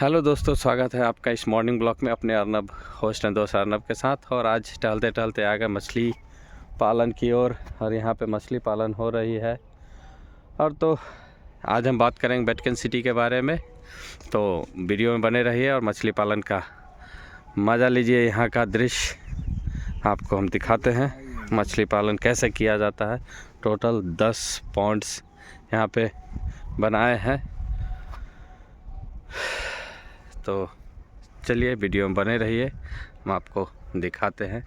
Hello दोस्तों, स्वागत है आपका इस मॉर्निंग ब्लॉग में अपने अर्नब होस्ट हैं दोस्त अर्नब के साथ। और आज टहलते टहलते आ गए मछली पालन की ओर और यहाँ पे मछली पालन हो रही है। और तो आज हम बात करेंगे वेटकन सिटी के बारे में, तो वीडियो में बने रहिए और मछली पालन का मज़ा लीजिए। यहाँ का दृश्य आपको हम दिखाते हैं, मछली पालन कैसे किया जाता है। टोटल 10 पॉन्ड्स यहाँ पे बनाए हैं। तो चलिए वीडियो में बने रहिए, हम आपको दिखाते हैं।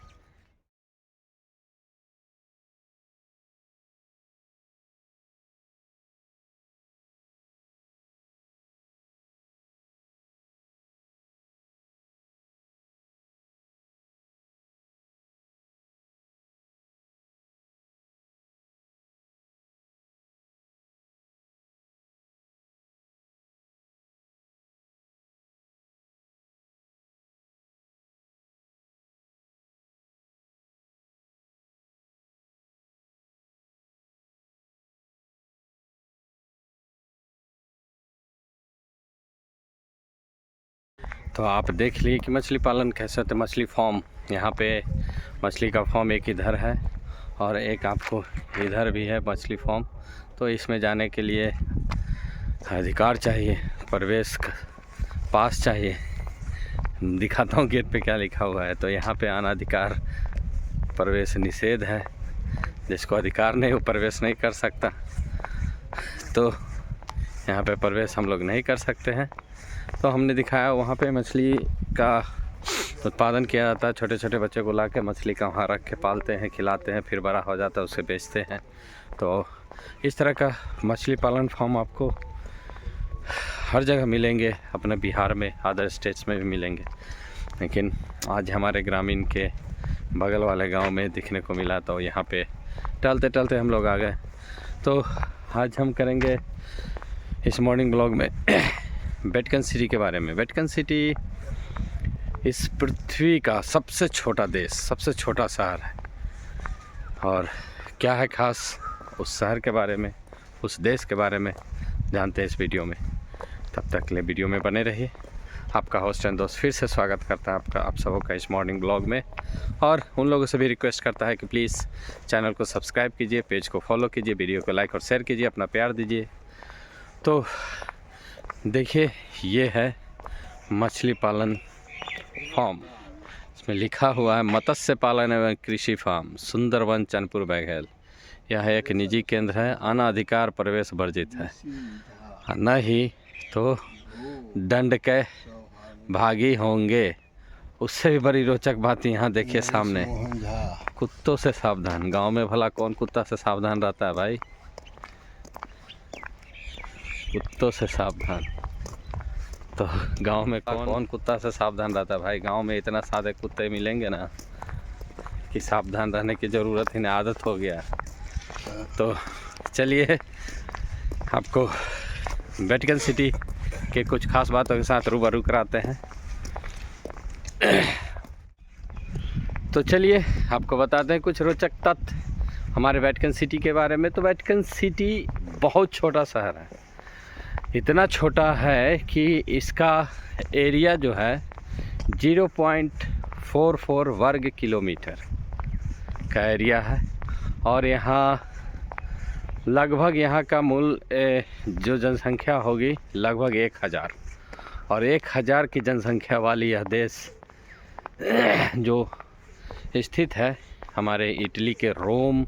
तो आप देख लिए कि मछली पालन कैसे होता है। मछली फार्म, यहाँ पे मछली का फार्म एक इधर है और एक आपको इधर भी है मछली फार्म। तो इसमें जाने के लिए अधिकार चाहिए, प्रवेश पास चाहिए। दिखाता हूँ गेट पे क्या लिखा हुआ है। तो यहाँ पे अनाधिकार प्रवेश निषेध है, जिसको अधिकार नहीं वो प्रवेश नहीं कर सकता। तो यहाँ पे प्रवेश हम लोग नहीं कर सकते हैं। तो हमने दिखाया वहाँ पे मछली का उत्पादन किया जाता है। छोटे छोटे बच्चे को ला के मछली का वहाँ रख के पालते हैं, खिलाते हैं, फिर बड़ा हो जाता है उसे बेचते हैं। तो इस तरह का मछली पालन फार्म आपको हर जगह मिलेंगे, अपने बिहार में, अदर स्टेट्स में भी मिलेंगे। लेकिन आज हमारे ग्रामीण के बगल वाले गांव में दिखने को मिला, तो यहाँ पे टहलते टहलते हम लोग आ गए। तो आज हम करेंगे इस मॉर्निंग ब्लॉग में वेटकन सिटी के बारे में। वेटकन सिटी इस पृथ्वी का सबसे छोटा देश, सबसे छोटा शहर है। और क्या है ख़ास उस शहर के बारे में, उस देश के बारे में जानते हैं इस वीडियो में। तब तक के लिए वीडियो में बने रहिए। आपका होस्ट एंड दोस्त फिर से स्वागत करता है आप सबों का इस मॉर्निंग ब्लॉग में। और उन लोगों से भी रिक्वेस्ट करता है कि प्लीज़ चैनल को सब्सक्राइब कीजिए, पेज को फॉलो कीजिए, वीडियो को लाइक और शेयर कीजिए, अपना प्यार दीजिए। तो देखिए, ये है मछली पालन फार्म। इसमें लिखा हुआ है मत्स्य पालन एवं कृषि फार्म सुंदरवन चैनपुर बैघेल। यह एक निजी केंद्र है, अनाधिकार प्रवेश वर्जित है, नहीं तो दंड के भागी होंगे। उससे भी बड़ी रोचक बात यहाँ देखिए सामने, कुत्तों से सावधान। गांव में भला कौन कुत्ता से सावधान रहता है भाई? कुत्तों से सावधान। तो गांव में कौन कुत्ता से सावधान रहता है भाई? गांव में इतना सादे कुत्ते मिलेंगे ना कि सावधान रहने की ज़रूरत ही नहीं, आदत हो गया। तो चलिए आपको वेटकन सिटी के कुछ खास बातों के साथ रूबरू कराते हैं। तो चलिए आपको बताते हैं कुछ रोचक तथ्य हमारे वेटकन सिटी के बारे में। तो वेटकन सिटी बहुत छोटा शहर है, इतना छोटा है कि इसका एरिया जो है 0.44 वर्ग किलोमीटर का एरिया है। और यहाँ लगभग यहाँ का मूल जो जनसंख्या होगी लगभग 1000। और 1000 की जनसंख्या वाली यह देश जो स्थित है हमारे इटली के रोम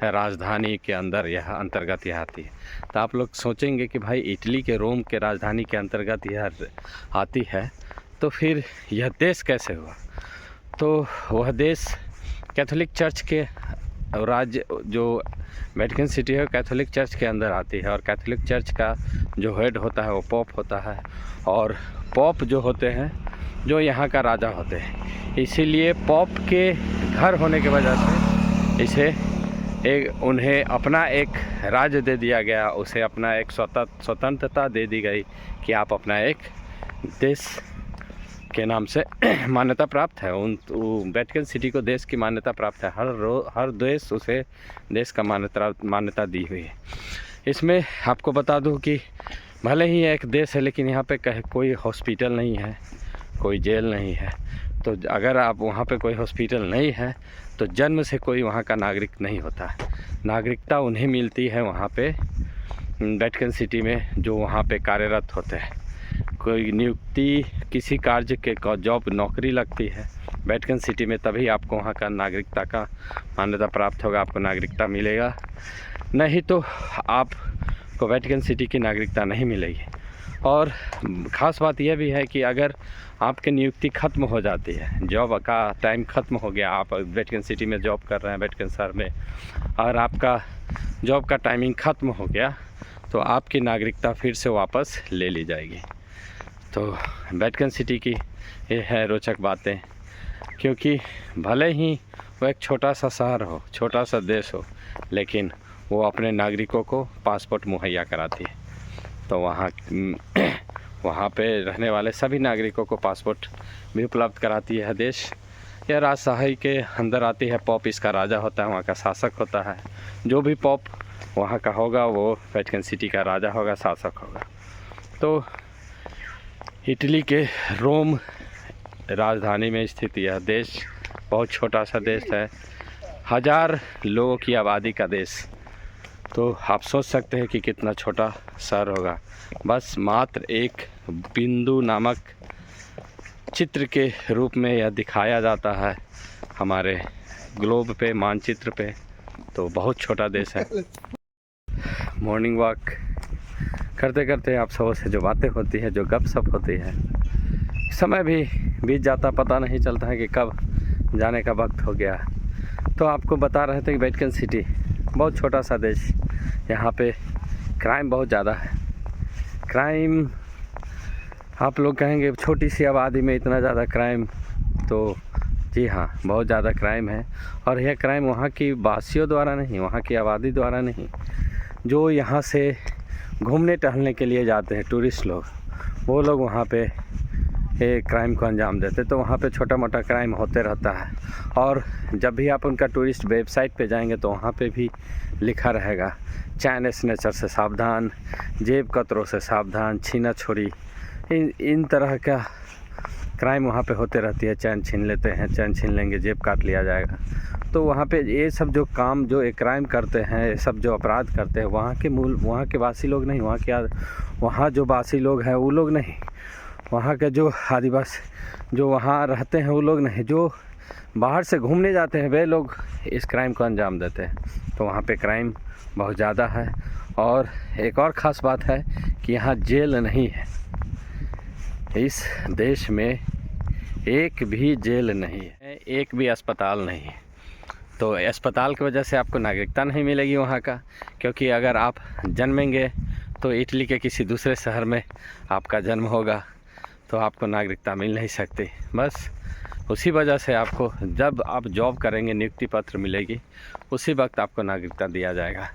राजधानी के अंदर, यह अंतर्गत यह आती है। तो आप लोग सोचेंगे कि भाई इटली के रोम के राजधानी के अंतर्गत यह आती है, तो फिर यह देश कैसे हुआ? तो वह देश कैथोलिक चर्च के राज्य, जो वेटकन सिटी है कैथोलिक चर्च के अंदर आती है। और कैथोलिक चर्च का जो हेड होता है वो पॉप होता है। और पॉप जो होते हैं जो यहाँ का राजा होते हैं, इसीलिए पॉप के घर होने की वजह से इसे उन्हें अपना एक राज्य दे दिया गया, उसे अपना एक स्वतंत्रता दे दी गई कि आप अपना एक देश के नाम से मान्यता प्राप्त है। वेटकन सिटी को देश की मान्यता प्राप्त है। हर देश उसे देश का मान्यता दी हुई है। इसमें आपको बता दूं कि भले ही एक देश है लेकिन यहाँ पे कोई हॉस्पिटल नहीं है, कोई जेल नहीं है। तो अगर आप वहाँ पे कोई हॉस्पिटल नहीं है तो जन्म से कोई वहाँ का नागरिक नहीं होता है। नागरिकता उन्हें मिलती है वहाँ पे वेटिकन सिटी में जो वहाँ पे कार्यरत होते हैं। कोई नियुक्ति किसी कार्य के जॉब नौकरी लगती है वेटिकन सिटी में, तभी आपको वहाँ का नागरिकता का मान्यता प्राप्त होगा, आपको नागरिकता मिलेगा। नहीं तो आपको वेटिकन सिटी की नागरिकता नहीं मिलेगी। और ख़ास बात यह भी है कि अगर आपकी नियुक्ति ख़त्म हो जाती है, जॉब का टाइम ख़त्म हो गया, आप वेटिकन सिटी में जॉब कर रहे हैं वेटिकन शहर में, और आपका जॉब का टाइमिंग ख़त्म हो गया तो आपकी नागरिकता फिर से वापस ले ली जाएगी। तो वेटिकन सिटी की ये है रोचक बातें, क्योंकि भले ही वो एक छोटा सा शहर हो, छोटा सा देश हो, लेकिन वो अपने नागरिकों को पासपोर्ट मुहैया कराती है। तो वहाँ पे रहने वाले सभी नागरिकों को पासपोर्ट भी उपलब्ध कराती है देश। यह राजशाही के अंदर आती है। पॉप इसका राजा होता है, वहाँ का शासक होता है। जो भी पॉप वहाँ का होगा वो वेटिकन सिटी का राजा होगा, शासक होगा। तो इटली के रोम राजधानी में स्थित यह देश बहुत छोटा सा देश है, 1000 लोगों की आबादी का देश। तो आप सोच सकते हैं कि कितना छोटा शहर होगा। बस मात्र एक बिंदु नामक चित्र के रूप में यह दिखाया जाता है हमारे ग्लोब पे, मानचित्र पे। तो बहुत छोटा देश है। मॉर्निंग वॉक करते करते आप सबों से जो बातें होती है, जो गपशप होती है, समय भी बीत जाता, पता नहीं चलता है कि कब जाने का वक्त हो गया। तो आपको बता रहे थे कि वेटिकन सिटी बहुत छोटा सा देश, यहाँ पे क्राइम बहुत ज़्यादा है। क्राइम आप लोग कहेंगे छोटी सी आबादी में इतना ज़्यादा क्राइम, तो जी हाँ, बहुत ज़्यादा क्राइम है। और यह क्राइम वहाँ की वासियों द्वारा नहीं, वहाँ की आबादी द्वारा नहीं, जो यहाँ से घूमने टहलने के लिए जाते हैं टूरिस्ट लोग, वो लोग वहाँ पे क्राइम को अंजाम देते। तो वहाँ पे छोटा मोटा क्राइम होते रहता है। और जब भी आप उनका टूरिस्ट वेबसाइट पे जाएंगे तो वहाँ पे भी लिखा रहेगा चैन स्नैचर से सावधान, जेब कतरों से सावधान, छीना छोरी, इन तरह का क्राइम वहाँ पे होते रहती है। चैन छीन लेते हैं, चैन छीन लेंगे, जेब काट लिया जाएगा। तो वहाँ पे ये सब जो काम, जो एक क्राइम करते हैं, ये सब जो अपराध करते हैं, वहाँ के वासी लोग नहीं, वहाँ जो वासी लोग हैं वो लोग नहीं, वहाँ के जो आदिवासी जो वहाँ रहते हैं वो लोग नहीं, जो बाहर से घूमने जाते हैं वे लोग इस क्राइम को अंजाम देते हैं। तो वहाँ पे क्राइम बहुत ज़्यादा है। और एक और ख़ास बात है कि यहाँ जेल नहीं है। इस देश में एक भी जेल नहीं है, एक भी अस्पताल नहीं है। तो अस्पताल की वजह से आपको नागरिकता नहीं मिलेगी वहाँ का, क्योंकि अगर आप जन्मेंगे तो इटली के किसी दूसरे शहर में आपका जन्म होगा, तो आपको नागरिकता मिल नहीं सकती। बस उसी वजह से आपको जब आप जॉब करेंगे, नियुक्ति पत्र मिलेगी, उसी वक्त आपको नागरिकता दिया जाएगा।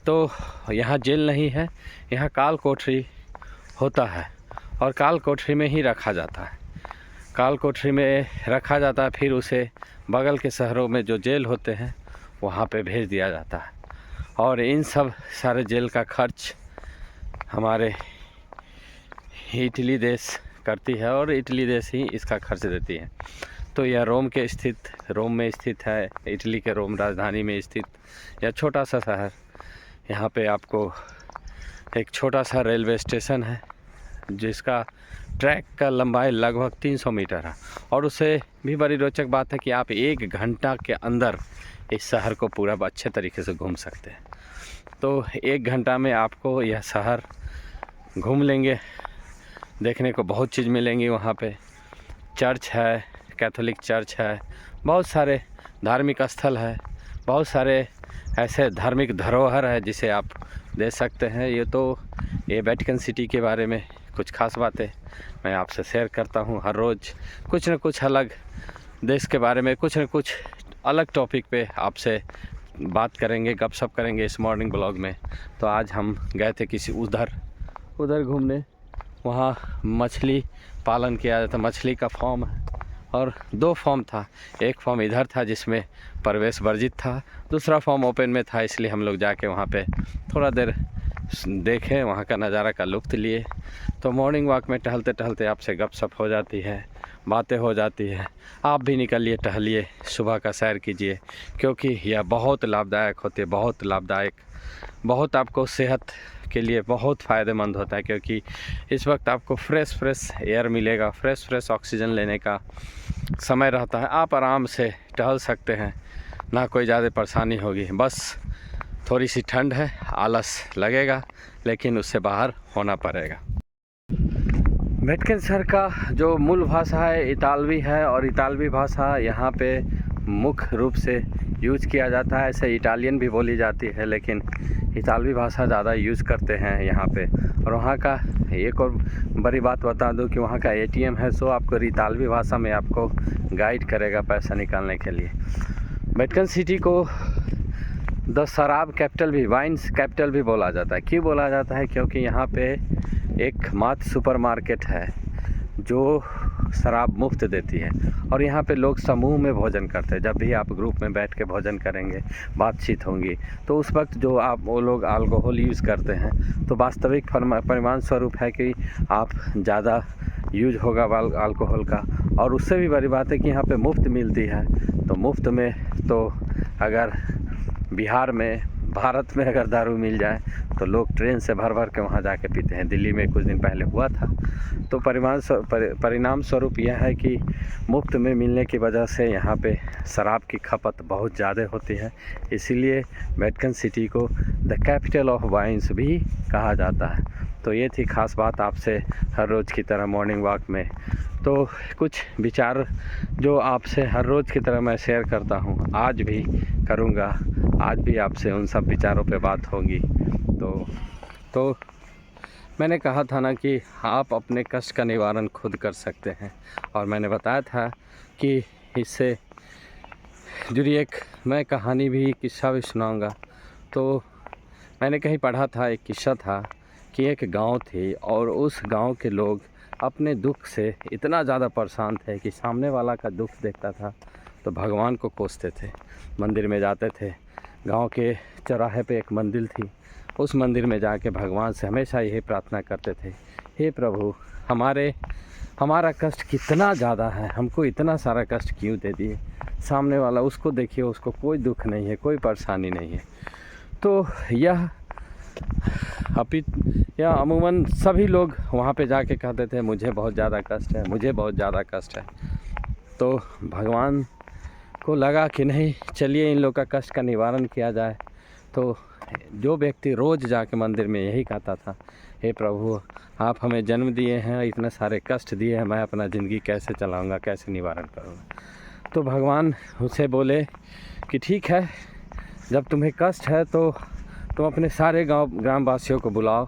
तो यहाँ जेल नहीं है, यहाँ काल कोठरी होता है और काल कोठरी में ही रखा जाता है। काल कोठरी में रखा जाता है, फिर उसे बगल के शहरों में जो जेल होते हैं वहाँ पे भेज दिया जाता है। और इन सब सारे जेल का खर्च हमारे इटली देश करती है और इटली देश ही इसका खर्च देती है। तो यह रोम में स्थित है, इटली के रोम राजधानी में स्थित यह छोटा सा शहर। यहाँ पे आपको एक छोटा सा रेलवे स्टेशन है जिसका ट्रैक का लंबाई लगभग 300 मीटर है। और उससे भी बड़ी रोचक बात है कि आप 1 घंटा के अंदर इस शहर को पूरा अच्छे तरीके से घूम सकते हैं। तो 1 घंटा में आपको यह शहर घूम लेंगे, देखने को बहुत चीज़ मिलेंगी। वहाँ पे चर्च है, कैथोलिक चर्च है, बहुत सारे धार्मिक स्थल है, बहुत सारे ऐसे धार्मिक धरोहर है जिसे आप देख सकते हैं। ये वेटिकन सिटी के बारे में कुछ खास बातें मैं आपसे शेयर करता हूँ। हर रोज़ कुछ न कुछ अलग देश के बारे में, कुछ न कुछ अलग टॉपिक पे आपसे बात करेंगे, गपशप करेंगे इस मॉर्निंग ब्लॉग में। तो आज हम गए थे किसी उधर घूमने, वहाँ मछली पालन किया जाता, मछली का फॉर्म है। और 2 फॉर्म था, एक फॉर्म इधर था जिसमें प्रवेश वर्जित था, दूसरा फॉर्म ओपन में था। इसलिए हम लोग जाके वहाँ पे थोड़ा देर देखें, वहाँ का नज़ारा का लुत्फ़ लिए। तो मॉर्निंग वॉक में टहलते टहलते आपसे गपशप हो जाती है, बातें हो जाती है। आप भी निकलिए, टहलिए, सुबह का सैर कीजिए, क्योंकि यह बहुत लाभदायक होती है, बहुत लाभदायक, बहुत आपको सेहत के लिए बहुत फ़ायदेमंद होता है। क्योंकि इस वक्त आपको फ्रेश एयर मिलेगा, फ्रेश ऑक्सीजन लेने का समय रहता है। आप आराम से टहल सकते हैं, ना कोई ज़्यादा परेशानी होगी। बस थोड़ी सी ठंड है, आलस लगेगा, लेकिन उससे बाहर होना पड़ेगा। वेटकिंस शहर का जो मूल भाषा है इतालवी है, और इतालवी भाषा यहाँ पे मुख्य रूप से यूज़ किया जाता है। ऐसे इटालियन भी बोली जाती है, लेकिन इतालवी भाषा ज़्यादा यूज़ करते हैं यहाँ पे। और वहाँ का एक और बड़ी बात बता दूँ कि वहाँ का ATM है, सो आपको इतालवी भाषा में आपको गाइड करेगा पैसा निकालने के लिए। वेटिकन सिटी को द शराब कैपिटल भी, वाइन्स कैपिटल भी बोला जाता है। क्यों बोला जाता है? क्योंकि यहाँ पे एकमात्र सुपरमार्केट है जो शराब मुफ्त देती है, और यहाँ पे लोग समूह में भोजन करते हैं। जब भी आप ग्रुप में बैठ के भोजन करेंगे, बातचीत होंगी, तो उस वक्त जो वो लोग अल्कोहल यूज़ करते हैं, तो वास्तविक परिणाम स्वरूप है कि आप ज़्यादा यूज होगा अल्कोहल का। और उससे भी बड़ी बात है कि यहाँ पे मुफ्त मिलती है। तो मुफ्त में, तो अगर बिहार में, भारत में अगर दारू मिल जाए तो लोग ट्रेन से भर के वहाँ जाके पीते हैं। दिल्ली में कुछ दिन पहले हुआ था। तो परिणाम स्वरूप यह है कि मुफ्त में मिलने की वजह से यहाँ पे शराब की खपत बहुत ज़्यादा होती है। इसीलिए वेटिकन सिटी को द कैपिटल ऑफ वाइन्स भी कहा जाता है। तो ये थी ख़ास बात आपसे हर रोज़ की तरह मॉर्निंग वॉक में। तो कुछ विचार जो आपसे हर रोज़ की तरह मैं शेयर करता हूँ, आज भी करूँगा। आज भी आपसे उन सब विचारों पे बात होगी। तो मैंने कहा था ना कि आप अपने कष्ट का निवारण खुद कर सकते हैं, और मैंने बताया था कि इससे जुड़ी एक मैं कहानी भी, किस्सा भी सुनाऊंगा। तो मैंने कहीं पढ़ा था, एक किस्सा था कि एक गांव थी, और उस गांव के लोग अपने दुख से इतना ज़्यादा परेशान थे कि सामने वाला का दुख देखता था तो भगवान को कोसते थे, मंदिर में जाते थे। गांव के चौराहे पे एक मंदिर थी, उस मंदिर में जाके भगवान से हमेशा यही प्रार्थना करते थे, हे प्रभु, हमारा कष्ट कितना ज़्यादा है, हमको इतना सारा कष्ट क्यों दे दिए? सामने वाला, उसको देखिए, उसको कोई दुख नहीं है, कोई परेशानी नहीं है। तो यह अमूमन सभी लोग वहाँ पे जाके कहते थे, मुझे बहुत ज़्यादा कष्ट है, मुझे बहुत ज़्यादा कष्ट है। तो भगवान को लगा कि नहीं, चलिए इन लोग का कष्ट का निवारण किया जाए। तो जो व्यक्ति रोज़ जाके मंदिर में यही कहता था, हे प्रभु, आप हमें जन्म दिए हैं, इतने सारे कष्ट दिए हैं, मैं अपना ज़िंदगी कैसे चलाऊंगा, कैसे निवारण करूंगा? तो भगवान उसे बोले कि ठीक है, जब तुम्हें कष्ट है तो तुम अपने सारे ग्रामवासियों को बुलाओ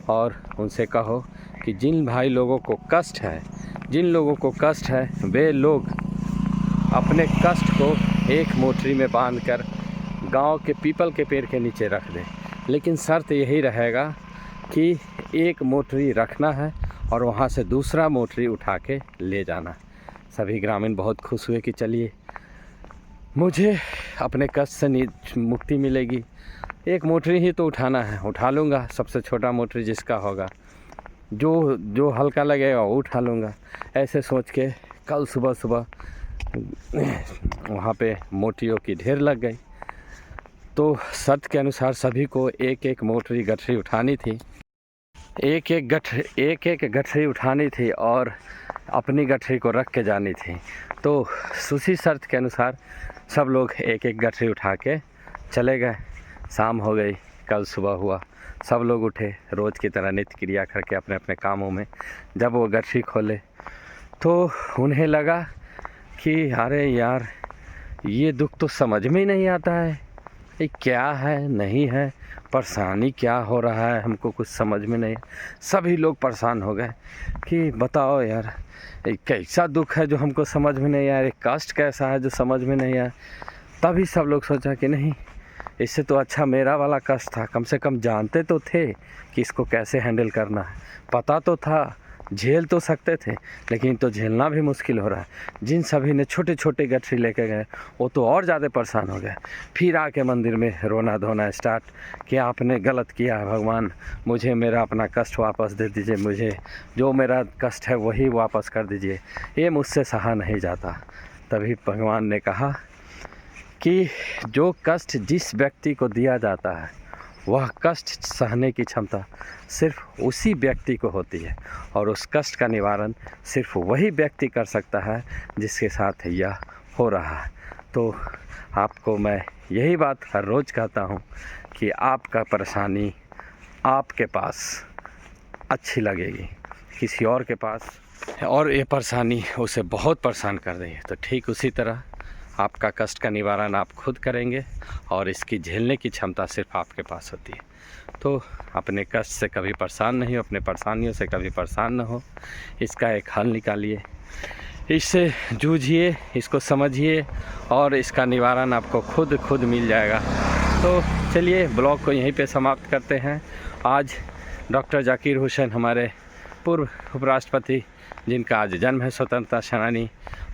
और उनसे कहो कि जिन भाई लोगों को कष्ट है, वे लोग अपने कष्ट को एक मोटरी में बांधकर गांव के पीपल के पेड़ के नीचे रख दें। लेकिन शर्त यही रहेगा कि एक मोटरी रखना है और वहां से दूसरा मोटरी उठा के ले जाना। सभी ग्रामीण बहुत खुश हुए कि चलिए, मुझे अपने कष्ट से मुक्ति मिलेगी, एक मोटरी ही तो उठाना है, उठा लूँगा। सबसे छोटा मोटरी जिसका होगा, जो हल्का लगेगा वो उठा लूँगा। ऐसे सोच के कल सुबह वहाँ पे मोटरियों की ढेर लग गई। तो शर्त के अनुसार सभी को एक एक मोटरी गठरी उठानी थी, एक एक गठरी उठानी थी और अपनी गठरी को रख के जानी थी। तो उसी शर्त के अनुसार सब लोग एक एक गठरी उठा के चले गए। शाम हो गई, कल सुबह हुआ, सब लोग उठे रोज़ की तरह नित्य क्रिया करके अपने अपने कामों में। जब वो गठरी खोले तो उन्हें लगा कि अरे यार, ये दुख तो समझ में ही नहीं आता है, ये क्या है, नहीं है, परेशानी क्या हो रहा है, हमको कुछ समझ में नहीं। सभी लोग परेशान हो गए कि बताओ यार, ये कैसा दुख है जो हमको समझ में नहीं आया, ये कष्ट कैसा है जो समझ में नहीं आया। तभी सब लोग सोचा कि नहीं, इससे तो अच्छा मेरा वाला कष्ट था, कम से कम जानते तो थे कि इसको कैसे हैंडल करना है, पता तो था झेल तो सकते थे, लेकिन तो झेलना भी मुश्किल हो रहा है। जिन सभी ने छोटे छोटे गठरी लेके गए वो तो और ज़्यादा परेशान हो गए। फिर आके मंदिर में रोना धोना स्टार्ट कि आपने गलत किया है भगवान, मुझे मेरा अपना कष्ट वापस दे दीजिए, मुझे जो मेरा कष्ट है वही वापस कर दीजिए, ये मुझसे सहा नहीं जाता। तभी भगवान ने कहा कि जो कष्ट जिस व्यक्ति को दिया जाता है वह कष्ट सहने की क्षमता सिर्फ उसी व्यक्ति को होती है, और उस कष्ट का निवारण सिर्फ वही व्यक्ति कर सकता है जिसके साथ यह हो रहा है। तो आपको मैं यही बात हर रोज़ कहता हूँ कि आपका परेशानी आपके पास अच्छी लगेगी, किसी और के पास और ये परेशानी उसे बहुत परेशान कर रही है। तो ठीक उसी तरह आपका कष्ट का निवारण आप खुद करेंगे, और इसकी झेलने की क्षमता सिर्फ आपके पास होती है। तो अपने कष्ट से कभी परेशान नहीं हो, अपने परेशानियों से कभी परेशान न हो, इसका एक हल निकालिए, इससे जूझिए, इसको समझिए, और इसका निवारण आपको खुद मिल जाएगा। तो चलिए ब्लॉग को यहीं पे समाप्त करते हैं। आज डॉक्टर जाकिर हुसैन हमारे पूर्व उपराष्ट्रपति, जिनका आज जन्म है, स्वतंत्रता सेनानी,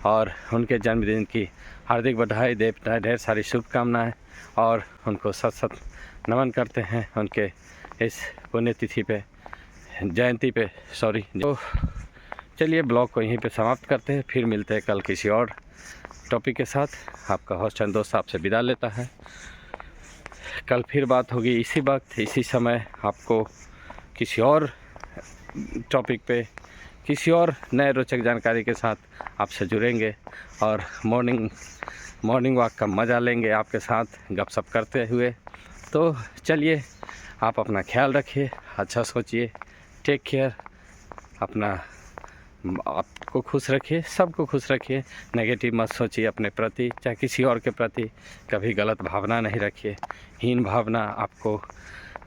और उनके जन्मदिन की हार्दिक बधाई, ढेर सारी शुभकामनाएं, और उनको सत नमन करते हैं उनके इस पुण्यतिथि पे, जयंती पे, सॉरी। तो चलिए ब्लॉग को यहीं पे समाप्त करते हैं, फिर मिलते हैं कल किसी और टॉपिक के साथ। आपका होस्ट चंदोस्त आपसे विदा लेता है। कल फिर बात होगी इसी वक्त इसी समय, आपको किसी और टॉपिक पे किसी और नए रोचक जानकारी के साथ आपसे जुड़ेंगे, और मॉर्निंग वॉक का मज़ा लेंगे आपके साथ गपशप करते हुए। तो चलिए, आप अपना ख्याल रखिए, अच्छा सोचिए, टेक केयर, अपना आपको खुश रखिए, सबको खुश रखिए, नेगेटिव मत सोचिए अपने प्रति, चाहे किसी और के प्रति कभी गलत भावना नहीं रखिए। हीन भावना आपको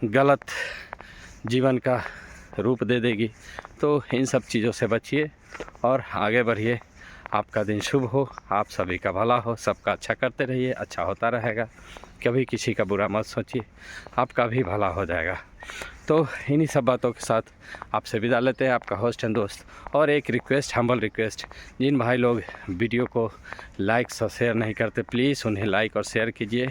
गलत जीवन का रूप दे देगी। तो इन सब चीज़ों से बचिए और आगे बढ़िए। आपका दिन शुभ हो, आप सभी का भला हो, सबका अच्छा करते रहिए, अच्छा होता रहेगा। कभी किसी का बुरा मत सोचिए, आपका भी भला हो जाएगा। तो इन्हीं सब बातों के साथ आपसे विदा लेते हैं, आपका होस्ट एंड दोस्त। और एक रिक्वेस्ट, हम्बल रिक्वेस्ट, जिन भाई लोग वीडियो को लाइक और शेयर नहीं करते, प्लीज़ उन्हें लाइक और शेयर कीजिए,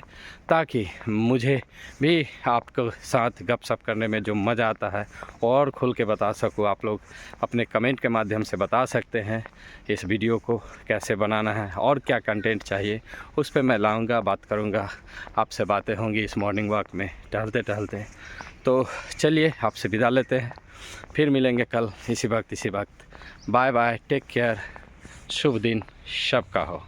ताकि मुझे भी आपके साथ गपशप करने में जो मज़ा आता है और खुल के बता सकूँ। आप लोग अपने कमेंट के माध्यम से बता सकते हैं इस वीडियो को कैसे बनाना है और क्या कंटेंट चाहिए, उस पर मैं लाऊँगा, बात करूँगा, आपसे बातें होंगी इस मॉर्निंग वॉक में टहलते टहलते। तो चलिए आपसे विदा लेते हैं, फिर मिलेंगे कल इसी वक्त। बाय बाय, टेक केयर, शुभ दिन सबका हो।